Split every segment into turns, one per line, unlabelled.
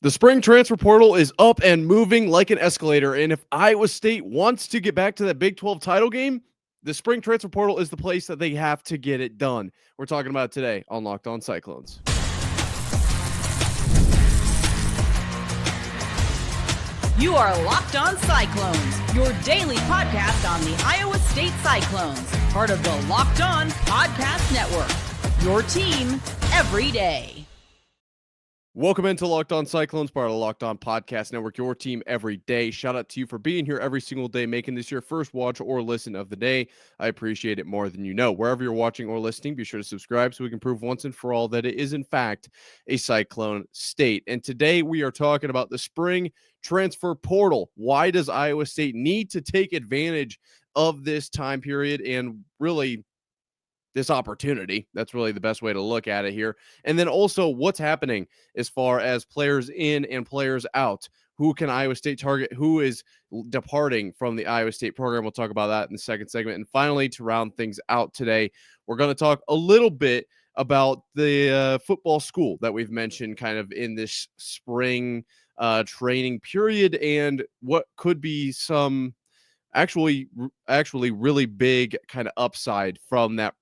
The spring transfer portal is up and moving like an escalator. And if Iowa State wants to get back to that Big 12 title game, the spring transfer portal is the place that they have to get it done. We're talking about it today on Locked On Cyclones.
You are Locked On Cyclones, your daily podcast on the Iowa State Cyclones, part of the Locked On Podcast Network, your team every day.
Welcome into Locked On Cyclones, part of the Locked On Podcast Network, your team every day. Shout out to you for being here every single day, making this your first watch or listen of the day. I appreciate it more than you know. Wherever you're watching or listening, be sure to subscribe so we can prove once and for all that it is, in fact, a Cyclone state. And today we are talking about the spring transfer portal. Why does Iowa State need to take advantage of this time period and really this opportunity? That's really the best way to look at it here. And then also what's happening as far as players in and players out. Who can Iowa State target? Who is departing from the Iowa State program? We'll talk about that in the second segment. And finally, to round things out today, we're going to talk a little bit about the football school that we've mentioned kind of in this spring training period and what could be some actually really big kind of upside from that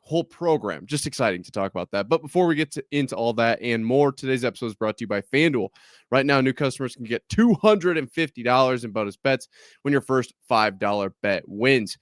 whole program. Just exciting to talk about that. But before we get into all that and more, today's episode is brought to you by FanDuel. Right now, new customers can get $250 in bonus bets when your first $5 bet wins.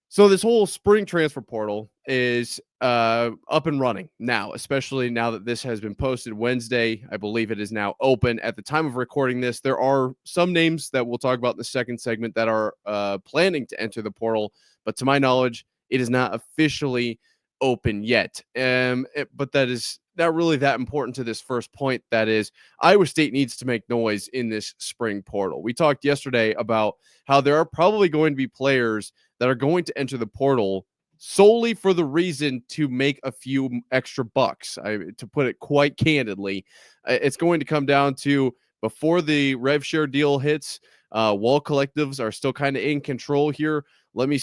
So this whole spring transfer portal is up and running now, especially now that this has been posted Wednesday. I believe it is now open. At the time of recording this, there are some names that we'll talk about in the second segment that are planning to enter the portal. But to my knowledge, it is not officially open yet. But that is not really that important to this first point. That is, Iowa State needs to make noise in this spring portal. We talked yesterday about how there are probably going to be players that are going to enter the portal solely for the reason to make a few extra bucks. To put it quite candidly, it's going to come down to before the rev share deal hits, Wall collectives are still kind of in control here. Let me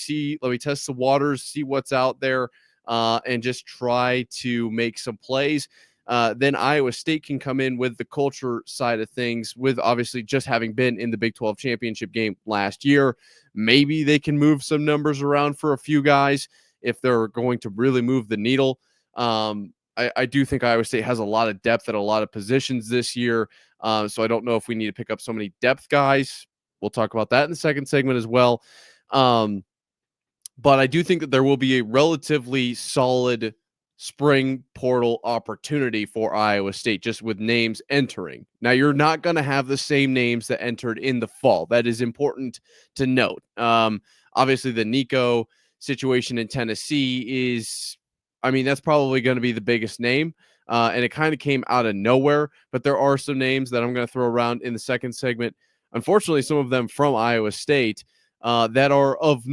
test the waters, see what's out there, and just try to make some plays. Then Iowa State can come in with the culture side of things, with obviously just having been in the Big 12 championship game last year. Maybe they can move some numbers around for a few guys if they're going to really move the needle. I do think Iowa State has a lot of depth at a lot of positions this year. So I don't know if we need to pick up so many depth guys. We'll talk about that in the second segment as well. But I do think that there will be a relatively solid spring portal opportunity for Iowa State, just with names entering. Now, you're not going to have the same names that entered in the fall. That is important to note. Obviously, the Nico situation in Tennessee is, that's probably going to be the biggest name. And it kind of came out of nowhere. But there are some names that I'm going to throw around in the second segment. Unfortunately, some of them from Iowa State that are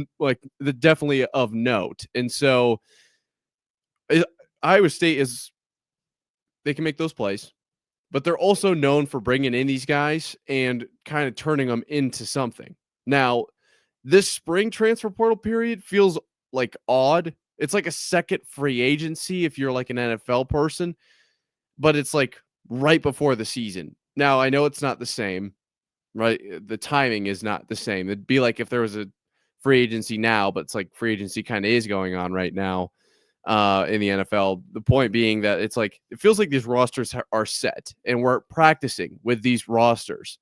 definitely of note. And so Iowa State they can make those plays, but they're also known for bringing in these guys and kind of turning them into something. Now, this spring transfer portal period feels like odd. It's like a second free agency if you're like an NFL person, but it's like right before the season. Now, I know it's not the same, right? The timing is not the same. It'd be like if there was a free agency now, but it's like free agency kind of is going on right now in the NFL. The point being that it's like, it feels like these rosters are set and we're practicing with these rosters.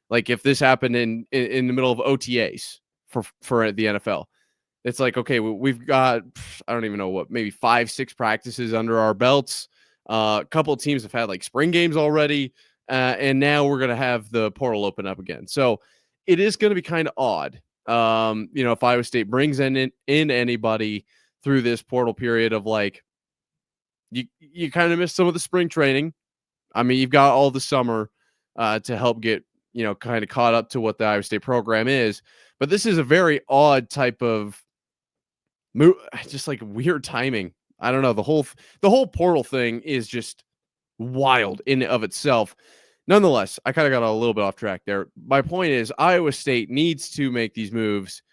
Like if this happened in the middle of OTAs for the NFL, it's like, okay, we've got, I don't even know what, maybe 5-6 practices under our belts. A couple of teams have had like spring games already. And now we're going to have the portal open up again. So it is going to be kind of odd. If Iowa State brings in anybody through this portal period of like, you kind of miss some of the spring training. You've got all the summer to help get, kind of caught up to what the Iowa State program is. But this is a very odd type of move, just like weird timing. I don't know. The whole portal thing is just wild in and of itself. Nonetheless, I kind of got a little bit off track there. My point is Iowa State needs to make these moves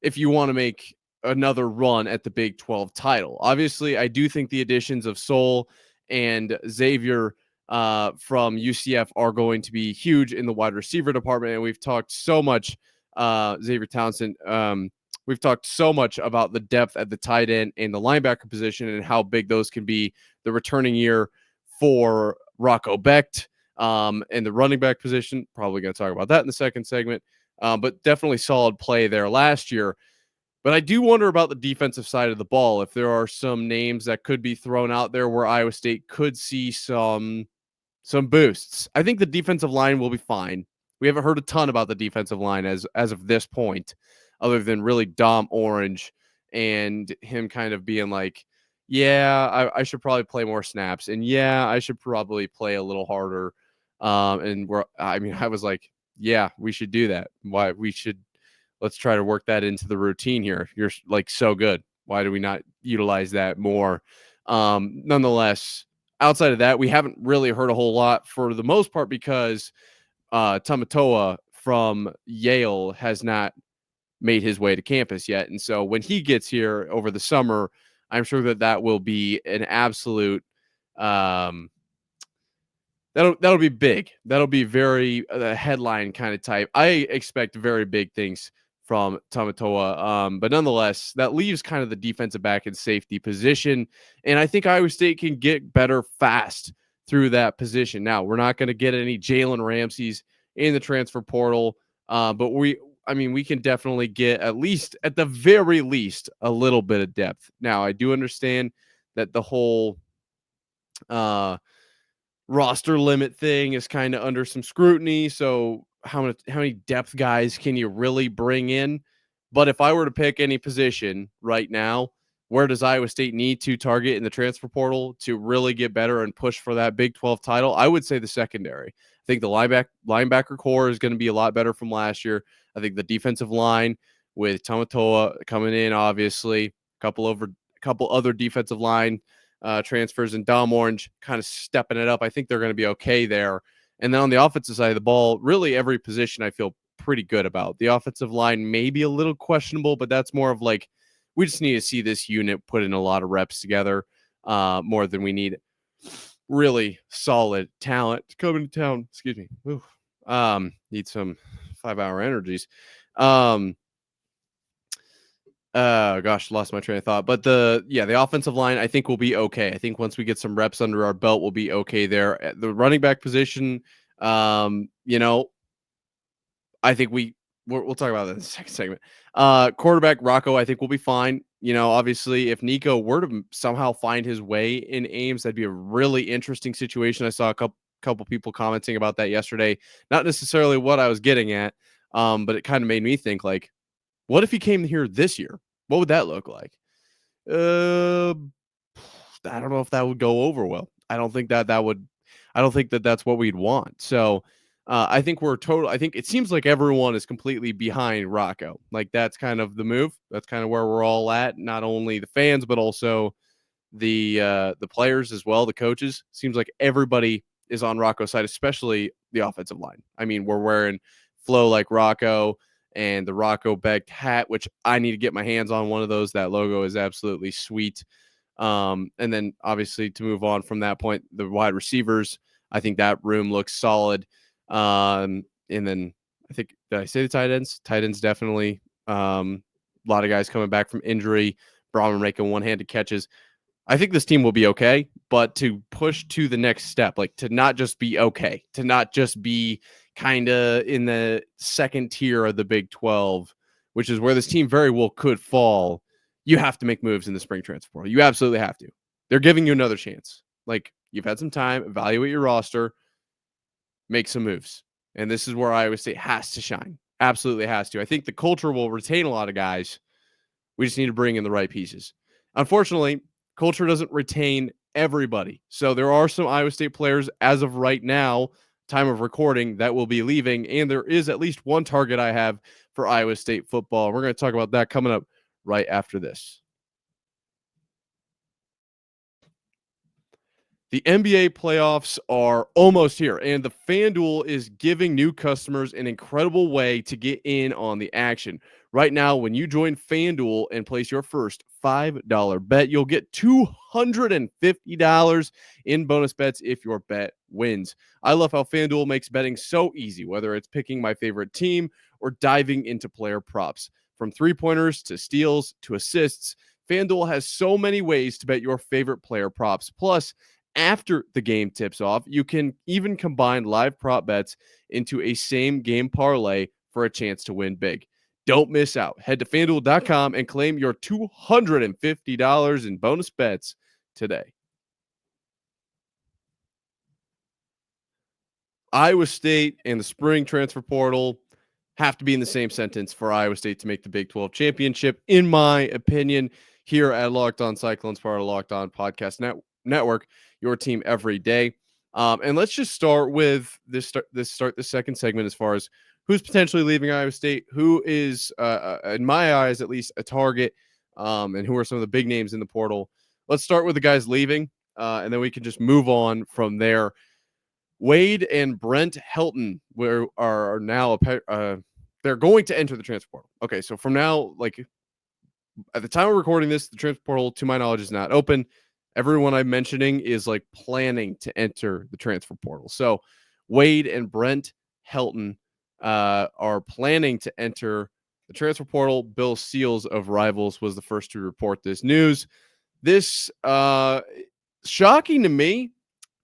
if you want to make another run at the Big 12 title. Obviously, I do think the additions of Sol and Xavier from UCF are going to be huge in the wide receiver department. And we've talked so much, Xavier Townsend. We've talked so much about the depth at the tight end and the linebacker position and how big those can be the returning year for Rocco Becht, and the running back position. Probably going to talk about that in the second segment, but definitely solid play there last year. But I do wonder about the defensive side of the ball, if there are some names that could be thrown out there where Iowa State could see some boosts. I think the defensive line will be fine. We haven't heard a ton about the defensive line as of this point, other than really Dom Orange and him kind of being like, yeah, I should probably play more snaps, and yeah, I should probably play a little harder. I was like, yeah, we should do that. Why we should let's try to work that into the routine here. You're like so good. Why do we not utilize that more? Nonetheless, outside of that, we haven't really heard a whole lot for the most part because Tamatoa from Yale has not made his way to campus yet. And so when he gets here over the summer, I'm sure that will be an absolute that'll be big. That'll be very headline kind of type. I expect very big things from Tamatoa. But nonetheless, that leaves kind of the defensive back and safety position. And I think Iowa State can get better fast through that position. Now, we're not going to get any Jalen Ramseys in the transfer portal, but we can definitely get at the very least, a little bit of depth. Now, I do understand that the whole roster limit thing is kind of under some scrutiny. So how many depth guys can you really bring in? But if I were to pick any position right now, where does Iowa State need to target in the transfer portal to really get better and push for that Big 12 title? I would say the secondary. I think the linebacker core is going to be a lot better from last year. I think the defensive line with Tamatoa coming in, obviously, a couple other defensive line transfers, and Dom Orange kind of stepping it up. I think they're going to be okay there. And then on the offensive side of the ball, really every position I feel pretty good about. The offensive line may be a little questionable, but that's more of like, we just need to see this unit put in a lot of reps together, more than we need really solid talent coming to town. Excuse me. Need some 5-hour energies. Lost my train of thought. But the offensive line I think will be okay. I think once we get some reps under our belt, we'll be okay there. At the running back position, I think we'll talk about that in the second segment. Quarterback Rocco, I think will be fine. Obviously, if Nico were to somehow find his way in Ames, that'd be a really interesting situation. I saw a couple people commenting about that yesterday. Not necessarily what I was getting at, but it kind of made me think, like, what if he came here this year? What would that look like? I don't know if that would go over well. I don't think that's what we'd want. So I think I think it seems like everyone is completely behind Rocco. Like, that's kind of the move. That's kind of where we're all at. Not only the fans, but also the players as well, the coaches. Seems like everybody is on Rocco's side, especially the offensive line. I mean, we're wearing flow like Rocco and the Rocco Becht hat, which I need to get my hands on one of those. That logo is absolutely sweet. And then obviously, to move on from that point, the wide receivers, I think that room looks solid. And then I think, did I say the tight ends? Tight ends definitely. A lot of guys coming back from injury. Brahman making one-handed catches. I think this team will be okay, but to push to the next step, like to not just be okay, to not just be kind of in the second tier of the Big 12, which is where this team very well could fall, you have to make moves in the spring transfer portal. You absolutely have to. They're giving you another chance. Like, you've had some time, evaluate your roster, make some moves. And this is where Iowa State has to shine. Absolutely has to. I think the culture will retain a lot of guys. We just need to bring in the right pieces. Unfortunately, culture doesn't retain everybody. So there are some Iowa State players as of right now, time of recording, that will be leaving. And there is at least one target I have for Iowa State football. We're going to talk about that coming up right after this. The NBA playoffs are almost here, and the FanDuel is giving new customers an incredible way to get in on the action. Right now, when you join FanDuel and place your first $5 bet. You'll get $250 in bonus bets if your bet wins. I love how FanDuel makes betting so easy, whether it's picking my favorite team or diving into player props. From three-pointers to steals to assists, FanDuel has so many ways to bet your favorite player props. Plus, after the game tips off, you can even combine live prop bets into a same game parlay for a chance to win big. Don't miss out. Head to FanDuel.com and claim your $250 in bonus bets today. Iowa State and the spring transfer portal have to be in the same sentence for Iowa State to make the Big 12 championship, in my opinion, here at Locked On Cyclones, part of Locked On Podcast Network, your team every day. And let's just start with the second segment as far as who's potentially leaving Iowa State, who is, in my eyes, at least a target, and who are some of the big names in the portal. Let's start with the guys leaving, and then we can just move on from there. Wade and Brent Helton are now they're going to enter the transfer portal. Okay, so from now, like at the time of recording this, the transfer portal, to my knowledge, is not open. Everyone I'm mentioning is like planning to enter the transfer portal. So Wade and Brent Helton are planning to enter the transfer portal. Bill Seals of Rivals was the first to report this news. This shocking to me,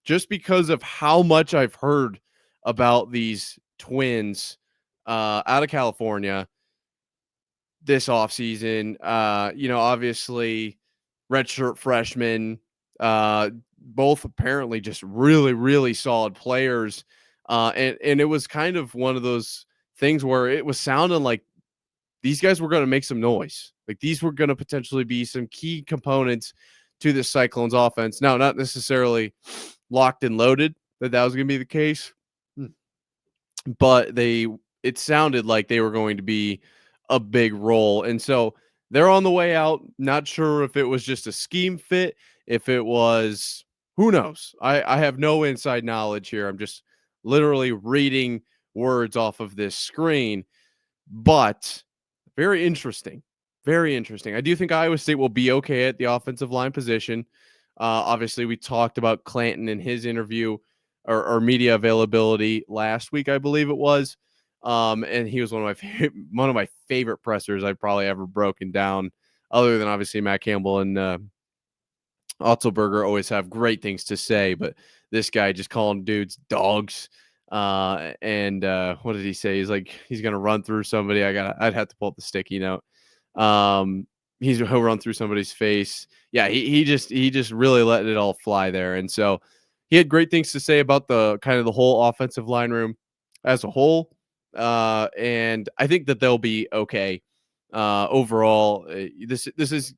just because of how much I've heard about these twins out of California this offseason. Obviously, redshirt freshmen, both apparently just really, really solid players. And it was kind of one of those things where it was sounding like these guys were going to make some noise. Like these were going to potentially be some key components to the Cyclones offense. Now, not necessarily locked and loaded that was going to be the case, but it sounded like they were going to be a big role. And so they're on the way out. Not sure if it was just a scheme fit, if it was, who knows? I have no inside knowledge here. I'm just literally reading words off of this screen, but very interesting. Very interesting. I do think Iowa State will be okay at the offensive line position. Obviously, we talked about Clanton in his interview or media availability last week, I believe it was. And he was one of my favorite pressers I've probably ever broken down, other than obviously Matt Campbell and Otzelberger always have great things to say, but this guy just calling dudes dogs. And what did he say? He's like, he's gonna run through somebody. I'd have to pull up the sticky note. He'll run through somebody's face. Yeah, he just really let it all fly there. And so he had great things to say about the kind of the whole offensive line room as a whole. And I think that they'll be okay. Overall, it's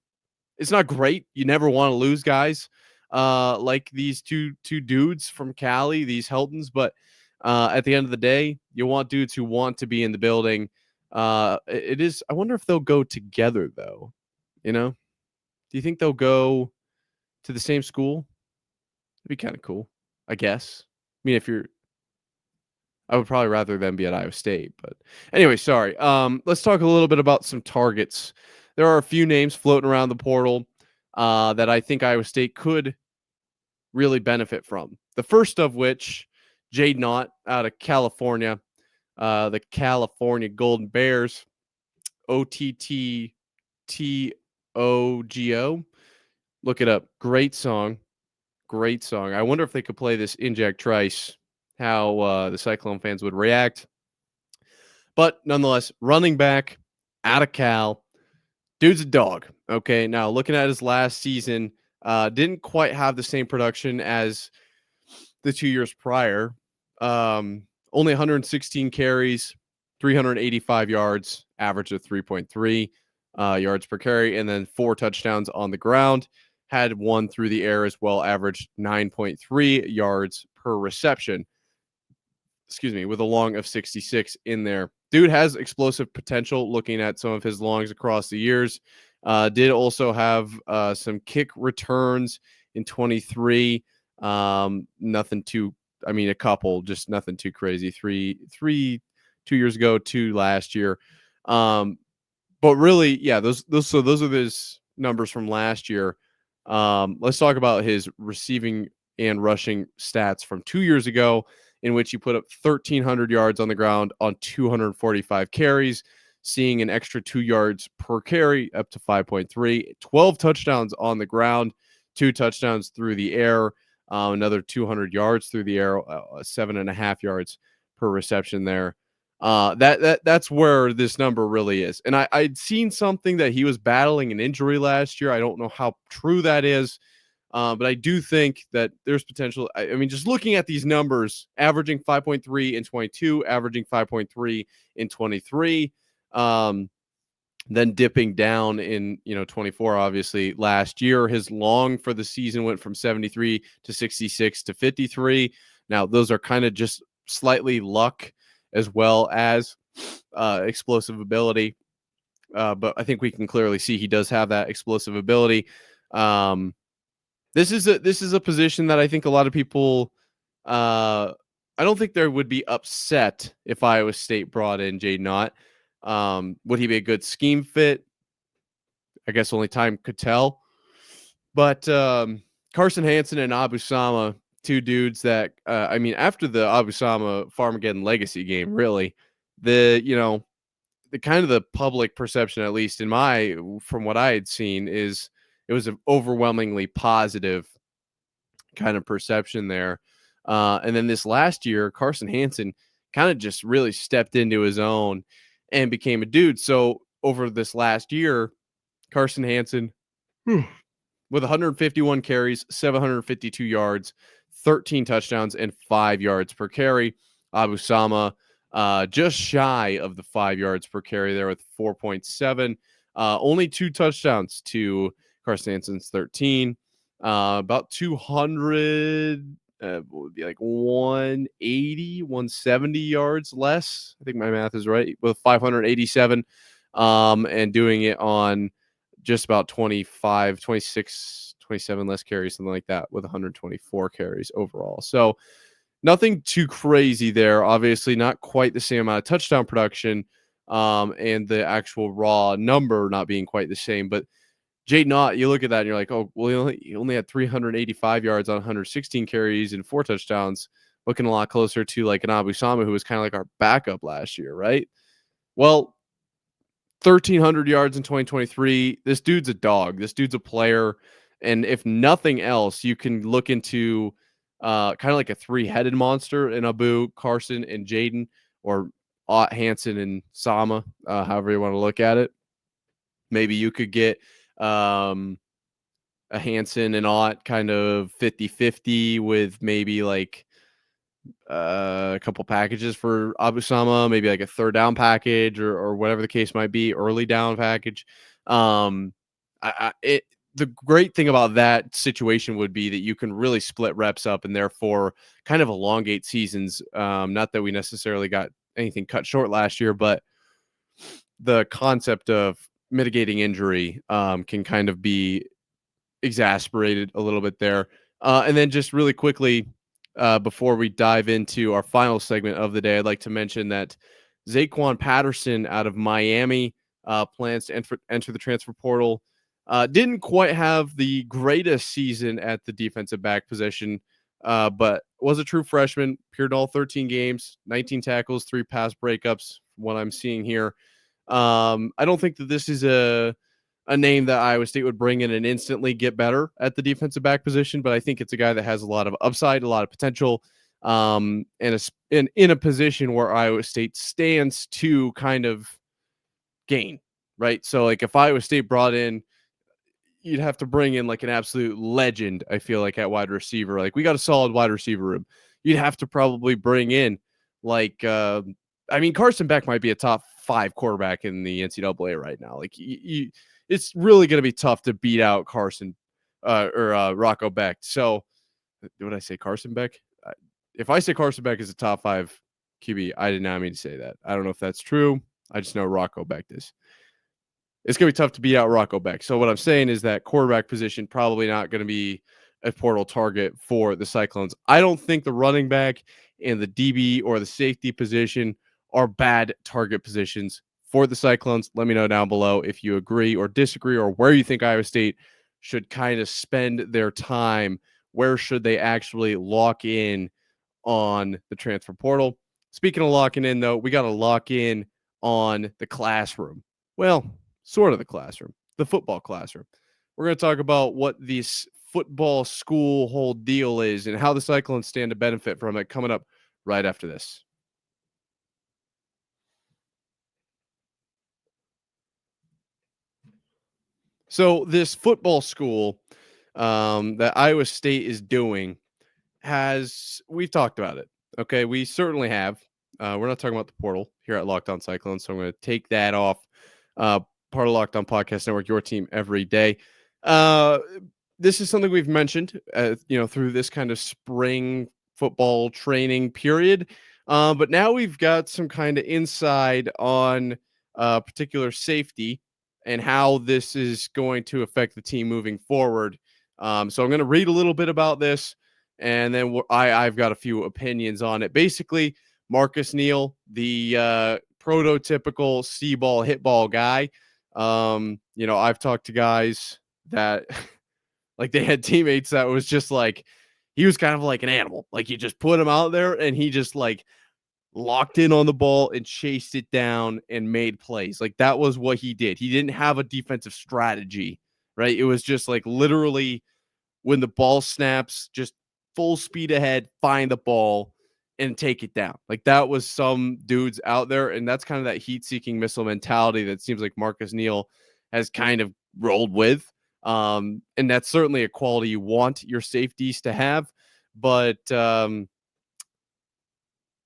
not great. You never want to lose guys like these two dudes from Cali, these Heltons, but at the end of the day, you want dudes who want to be in the building. It is. I wonder if they'll go together, though. Do you think they'll go to the same school? It'd be kind of cool, I guess. I mean, I would probably rather them be at Iowa State, but anyway, sorry. Let's talk a little bit about some targets. There are a few names floating around the portal that I think Iowa State could really benefit from. The first of which, Jaydn out of California, the California Golden Bears, OTTTOGO. Look it up. Great song. Great song. I wonder if they could play this in Jack Trice, how the Cyclone fans would react. But nonetheless, running back out of Cal. Dude's a dog. Okay, now looking at his last season, didn't quite have the same production as the 2 years prior. Only 116 carries, 385 yards, average of 3.3 yards per carry, and then 4 touchdowns on the ground. Had 1 through the air as well, averaged 9.3 yards per reception. Excuse me, with a long of 66 in there. Dude has explosive potential looking at some of his longs across the years. Did also have some kick returns in 23. Nothing too, a couple, just nothing too crazy. Three 2 years ago, 2 last year. But really, yeah, those are his numbers from last year. Let's talk about his receiving and rushing stats from 2 years ago, in which he put up 1,300 yards on the ground on 245 carries, seeing an extra 2 yards per carry up to 5.3, 12 touchdowns on the ground, 2 touchdowns through the air, another 200 yards through the air, 7.5 yards per reception there. That's where this number really is. And I'd seen something that he was battling an injury last year. I don't know how true that is, but I do think that there's potential. I mean, just looking at these numbers, averaging 5.3 in 22, averaging 5.3 in 23, then dipping down in 24. Obviously, last year his long for the season went from 73 to 66 to 53. Now those are kind of just slightly luck as well as explosive ability. But I think we can clearly see he does have that explosive ability. This is a position that I think a lot of people. I don't think there would be upset if Iowa State brought in Jaydn. Would he be a good scheme fit? I guess only time could tell. But Carson Hansen and Abu Sama, two dudes that I mean, after the Abu Sama Farmageddon Legacy game, really, the kind of the public perception, at least from what I had seen, is it was an overwhelmingly positive kind of perception there. And then this last year, Carson Hansen kind of just really stepped into his own and became a dude. So over this last year, Carson Hansen with 151 carries, 752 yards, 13 touchdowns, and 5 yards per carry. Abu Sama just shy of the 5 yards per carry there with 4.7. Only 2 touchdowns to Carson Hansen's 13. About 200, would be like 180, 170 yards less. I think my math is right, with 587, and doing it on just about 25, 26, 27 less carries, something like that, with 124 carries overall. So nothing too crazy there. Obviously, not quite the same amount of touchdown production, and the actual raw number not being quite the same. But Jaydn, you look at that and you're like, oh, well, he only had 385 yards on 116 carries and 4 touchdowns, looking a lot closer to like an Abu Sama, who was kind of like our backup last year, right? Well, 1,300 yards in 2023. This dude's a dog. This dude's a player. And if nothing else, you can look into kind of like a 3-headed monster in Abu, Carson, and Jaydn, or Hansen and Sama, however you want to look at it. Maybe you could get a Hansen and Ott kind of 50-50 with maybe like a couple packages for Abu Sama, maybe like a third down package or whatever the case might be, early down package. The great thing about that situation would be that you can really split reps up and therefore kind of elongate seasons. Not that we necessarily got anything cut short last year, but the concept of mitigating injury can kind of be exasperated a little bit there. And then just really quickly, before we dive into our final segment of the day, I'd like to mention that Zaquan Patterson out of Miami plans to enter the transfer portal. Didn't quite have the greatest season at the defensive back position, but was a true freshman, appeared in all 13 games, 19 tackles, 3 pass breakups, from what I'm seeing here. I don't think that this is a name that Iowa State would bring in and instantly get better at the defensive back position, but I think it's a guy that has a lot of upside, a lot of potential, and in a position where Iowa State stands to kind of gain, right? So like if Iowa State brought in, you'd have to bring in like an absolute legend, I feel like, at wide receiver. Like we got a solid wide receiver room. You'd have to probably bring in like Carson Beck might be a top 5 quarterback in the NCAA right now. Like it's really going to be tough to beat out Carson or Rocco Beck. So would I say Carson Beck? If I say Carson Beck is a top 5 QB, I did not mean to say that. I don't know if that's true. I just know Rocco Beck is. It's going to be tough to beat out Rocco Beck. So what I'm saying is that quarterback position probably not going to be a portal target for the Cyclones. I don't think the running back and the DB or the safety position are bad target positions for the Cyclones. Let me know down below if you agree or disagree, or where you think Iowa State should kind of spend their time. Where should they actually lock in on the transfer portal? Speaking of locking in, though, we got to lock in on the classroom. Well, sort of the classroom, the football classroom. We're going to talk about what this football school whole deal is and how the Cyclones stand to benefit from it coming up right after this. So this football school that Iowa State is doing we've talked about it. Okay, we certainly have. We're not talking about the portal here at Locked On Cyclones, so I'm going to take that off. Uh, Part of Locked On Podcast Network, your team every day. Uh, this is something we've mentioned, through this kind of spring football training period. But now we've got some kind of inside on particular safety and how this is going to affect the team moving forward. So I'm going to read a little bit about this, and then I've got a few opinions on it. Basically, Marcus Neal, the prototypical C-ball hit ball guy. I've talked to guys that like they had teammates that was just like he was kind of like an animal. Like you just put him out there and he just like locked in on the ball and chased it down and made plays. Like that was what he did. He didn't have a defensive strategy, right? It was just like literally when the ball snaps, just full speed ahead, find the ball and take it down. Like that was some dudes out there. And that's kind of that heat seeking missile mentality that seems like Marcus Neal has kind of rolled with. And that's certainly a quality you want your safeties to have. But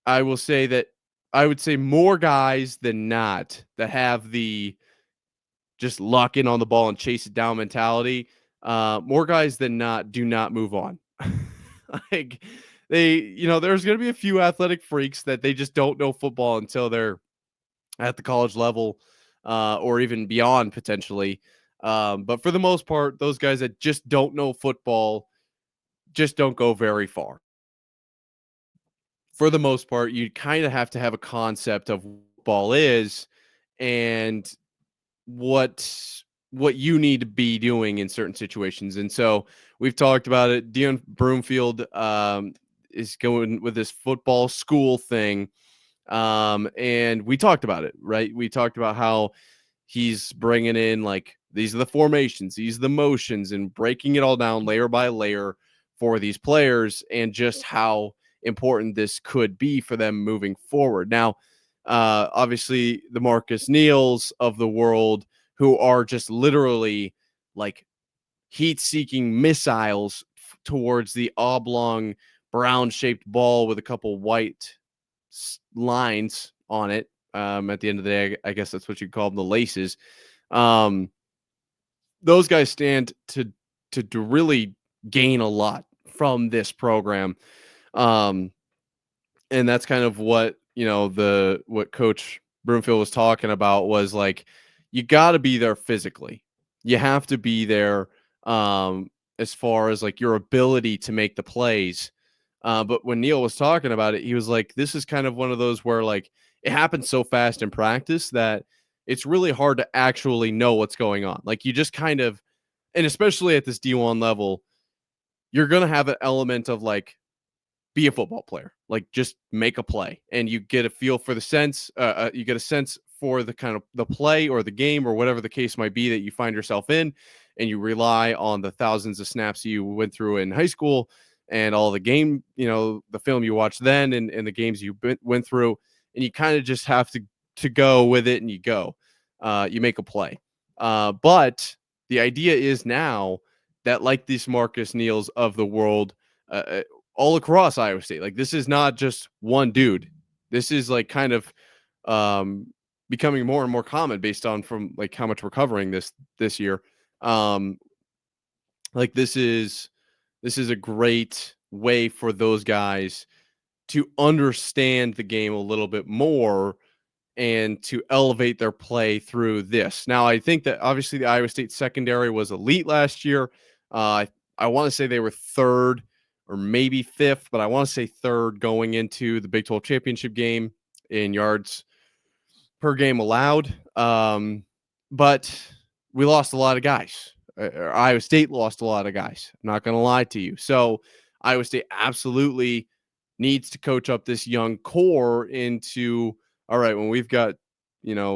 I will say that I would say more guys than not that have the just lock in on the ball and chase it down mentality. More guys than not do not move on. Like there's going to be a few athletic freaks that they just don't know football until they're at the college level, or even beyond potentially. But for the most part, those guys that just don't know football just don't go very far. For the most part, you kind of have to have a concept of what football is and what you need to be doing in certain situations. And so we've talked about it. Dion Broomfield is going with this football school thing. And we talked about it, right? We talked about how he's bringing in like these are the formations, these are the motions, and breaking it all down layer by layer for these players, and just how important this could be for them moving forward. Now, obviously, the Marcus Neals of the world, who are just literally like heat-seeking missiles towards the oblong, brown-shaped ball with a couple white lines on it. At the end of the day, I guess that's what you call them, the laces. Those guys stand to really gain a lot from this program. And that's kind of what, what Coach Broomfield was talking about was like, you got to be there physically. You have to be there as far as like your ability to make the plays. But when Neal was talking about it, he was like, this is kind of one of those where like it happens so fast in practice that it's really hard to actually know what's going on. Like you just kind of, and especially at this D1 level, you're going to have an element of like, be a football player, like just make a play, and you get a feel for the sense. You get a sense for the kind of the play or the game or whatever the case might be that you find yourself in, and you rely on the thousands of snaps you went through in high school and all the game, the film you watched then and the games you went through, and you kind of just have to go with it, and you go, you make a play. But the idea is now that like these Marcus Neals of the world, all across Iowa State. Like this is not just one dude. This is like kind of becoming more and more common based on from like how much we're covering this year. Like this is a great way for those guys to understand the game a little bit more and to elevate their play through this. Now, I think that obviously the Iowa State secondary was elite last year. I want to say they were third or maybe fifth, but I want to say third going into the Big 12 championship game in yards per game allowed. But we lost a lot of guys. Iowa State lost a lot of guys. I'm not going to lie to you. So Iowa State absolutely needs to coach up this young core into, all right, when we've got,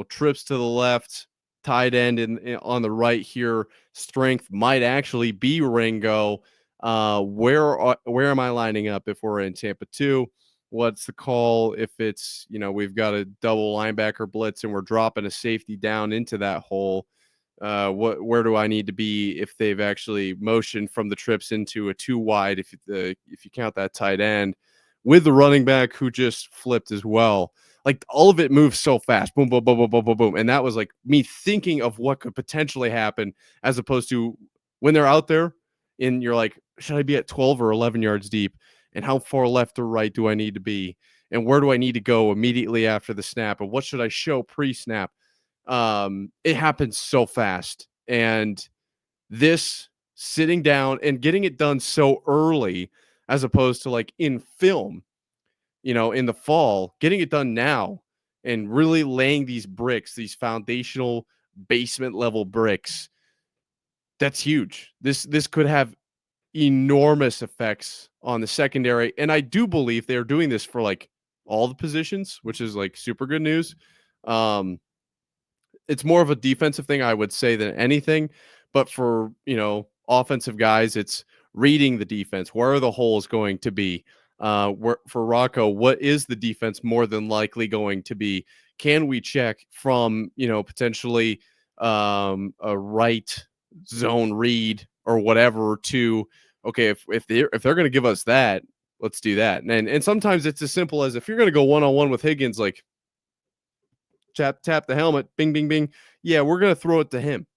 trips to the left, tight end on the right here, strength might actually be Ringo. Where am I lining up if we're in Tampa 2? What's the call if it's, we've got a double linebacker blitz and we're dropping a safety down into that hole? Where do I need to be if they've actually motioned from the trips into a 2 wide, if you count that tight end, with the running back who just flipped as well? Like, all of it moves so fast. Boom, boom, boom, boom, boom, boom, boom. And that was like me thinking of what could potentially happen, as opposed to when they're out there and you're like, should I be at 12 or 11 yards deep? And how far left or right do I need to be? And where do I need to go immediately after the snap? And what should I show pre-snap? It happens so fast. And this sitting down and getting it done so early, as opposed to like in film, in the fall, getting it done now and really laying these bricks, these foundational basement level bricks, that's huge. This could have enormous effects on the secondary. And I do believe they're doing this for like all the positions, which is like super good news. It's more of a defensive thing, I would say, than anything. But for, offensive guys, it's reading the defense. Where are the holes going to be? For Rocco, what is the defense more than likely going to be? Can we check from, potentially a right zone read or whatever to, okay, if they're going to give us that, let's do that. And sometimes it's as simple as, if you're going to go one-on-one with Higgins, like, tap the helmet, bing, bing, bing. Yeah, we're going to throw it to him.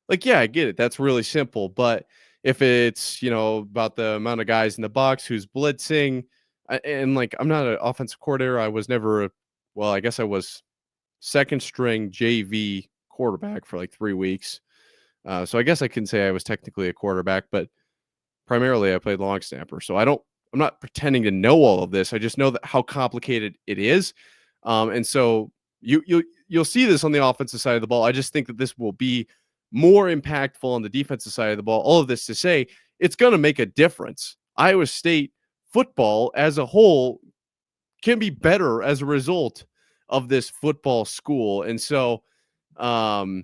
Like, yeah, I get it. That's really simple. But if it's, about the amount of guys in the box who's blitzing, and like, I'm not an offensive coordinator. I was never, well, I guess I was second string JV quarterback for like 3 weeks. So I guess I can say I was technically a quarterback, but primarily I played long snapper. So I'm not pretending to know all of this. I just know that how complicated it is. And so you'll see this on the offensive side of the ball. I just think that this will be more impactful on the defensive side of the ball. All of this to say, it's going to make a difference. Iowa State football as a whole can be better as a result of this football school. And so I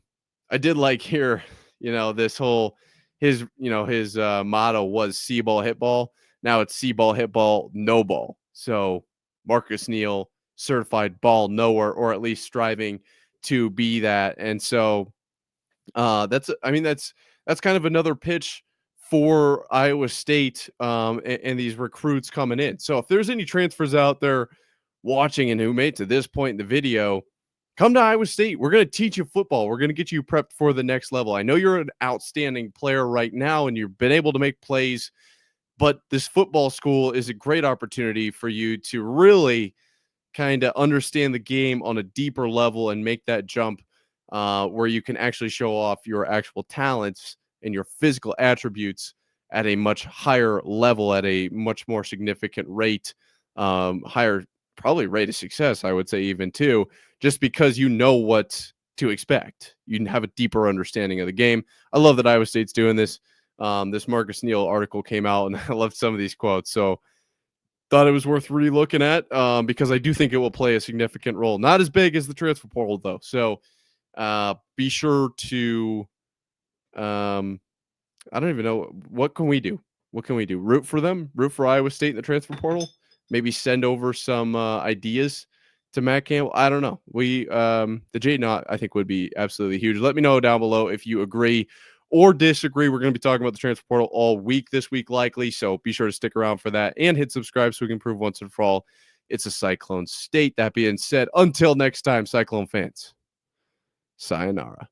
did like here, this whole his motto was see ball, hit ball. Now it's see ball, hit ball, no ball. So Marcus Neal, certified ball knower, or at least striving to be that. And so that's kind of another pitch for Iowa State and these recruits coming in. So if there's any transfers out there watching and who made it to this point in the video, come to Iowa State. We're going to teach you football. We're going to get you prepped for the next level. I know you're an outstanding player right now and you've been able to make plays, but this football school is a great opportunity for you to really kind of understand the game on a deeper level and make that jump where you can actually show off your actual talents and your physical attributes at a much higher level, at a much more significant rate, higher probably rate of success, I would say, even too, just because you know what to expect. You have a deeper understanding of the game. I love that Iowa State's doing this. This Marcus Neal article came out, and I loved some of these quotes. So thought it was worth re-looking at because I do think it will play a significant role. Not as big as the transfer portal, though. So be sure to I don't even know, what can we do? What can we do? Root for them? Root for Iowa State in the transfer portal? Maybe send over some ideas to Matt Campbell. I don't know. The Jaydn, I think, would be absolutely huge. Let me know down below if you agree or disagree. We're going to be talking about the transfer portal all week this week, likely. So be sure to stick around for that and hit subscribe so we can prove once and for all it's a Cyclone state. That being said, until next time, Cyclone fans, sayonara.